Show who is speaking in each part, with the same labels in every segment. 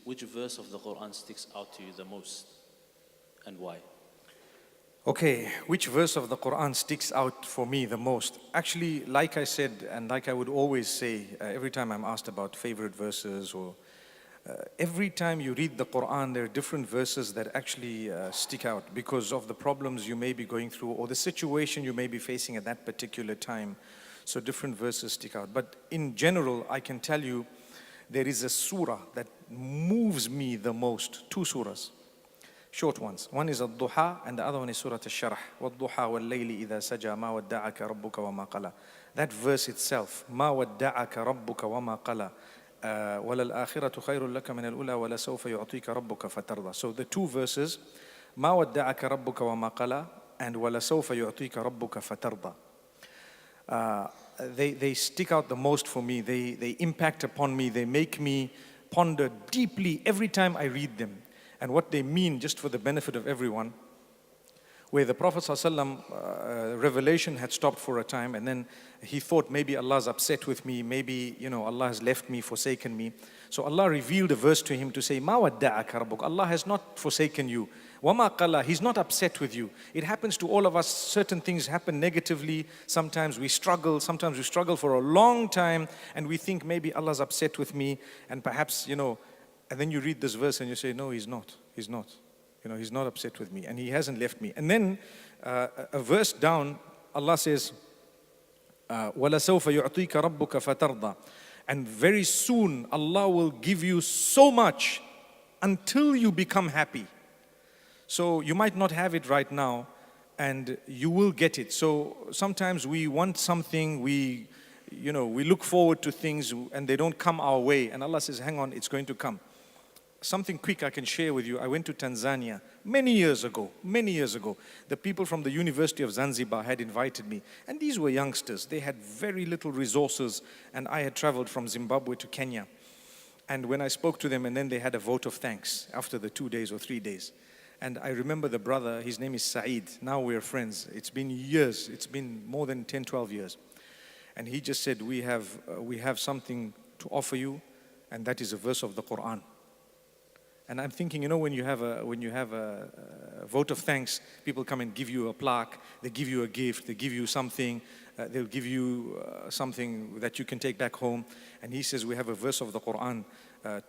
Speaker 1: which verse of the Quran sticks out to you the most and why?
Speaker 2: Okay, which verse of the Quran sticks out for me the most? Actually, like I said, and like I would always say, every time I'm asked about favorite verses, or every time you read the Quran, there are different verses that actually stick out because of the problems you may be going through or the situation you may be facing at that particular time. So different verses stick out. But in general, I can tell you, there is a surah that moves me the most, two surahs. Short ones. One is Al-Duha and the other one is Surah Al-Sharh. وَالضُّحَى وَاللَّيْلِ إِذَا سَجَى مَا وَدَّعَكَ رَبُّكَ وَمَا قَلَى. That verse itself, مَا وَدَّعَكَ رَبُّكَ وَمَا قَلَى وَلَلْآخِرَةُ خَيْرٌ لَكَ مِنَ الْأُولَى وَلَسَوْفَ يُعْطِيكَ رَبُّكَ فَتَرْضَى. So the two verses, مَا وَدَّعَكَ رَبُّكَ وَمَا قَلَى and وَلَسَوْفَ يُعْطِيكَ رَبُّكَ فَتَرْضَى. They stick out the most for me. They impact upon me. They make me ponder deeply every time I read them. And what they mean, just for the benefit of everyone, where the Prophet ﷺ, revelation had stopped for a time, and then he thought maybe Allah's upset with me, maybe Allah has left me, forsaken me. So Allah revealed a verse to him to say, "Ma wadda'aka rabbuk." Allah has not forsaken you. Wama qala, He's not upset with you. It happens to all of us. Certain things happen negatively. Sometimes we struggle for a long time, and we think maybe Allah's upset with me, and perhaps and then you read this verse and you say, no, He's not. He's not. He's not upset with me and He hasn't left me. And then a verse down, Allah says, وَلَسَوْفَ يُعْطِيكَ رَبُّكَ فَتَرْضَى. And very soon Allah will give you so much until you become happy. So you might not have it right now and you will get it. So sometimes we want something, we look forward to things and they don't come our way. And Allah says, hang on, it's going to come. Something quick I can share with you. I went to Tanzania many years ago. The people from the University of Zanzibar had invited me. And these were youngsters. They had very little resources. And I had traveled from Zimbabwe to Kenya. And when I spoke to them, and then they had a vote of thanks after the 2 days or 3 days. And I remember the brother, his name is Saeed. Now we're friends. It's been years. It's been more than 10, 12 years. And he just said, we have something to offer you. And that is a verse of the Quran. And I'm thinking, when you have a vote of thanks, people come and give you a plaque, they give you a gift, they give you something, they'll give you something that you can take back home. And he says, we have a verse of the Quran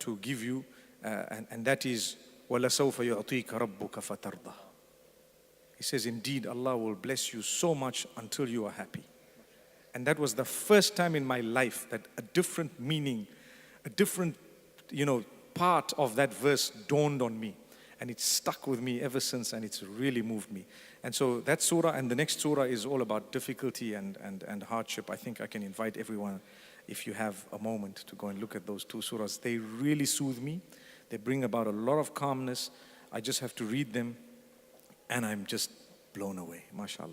Speaker 2: to give you, and that is, وَلَسَوْفَ يُعْطِيكَ رَبُّكَ فَتَرْضَى. He says, indeed, Allah will bless you so much until you are happy. And that was the first time in my life that a different meaning, a different, part of that verse dawned on me, and it stuck with me ever since, and it's really moved me. And so that surah and the next surah is all about difficulty and hardship. I think I can invite everyone, if you have a moment, to go and look at those two surahs. They really soothe me. They bring about a lot of calmness. I just have to read them and I'm just blown away, mashallah.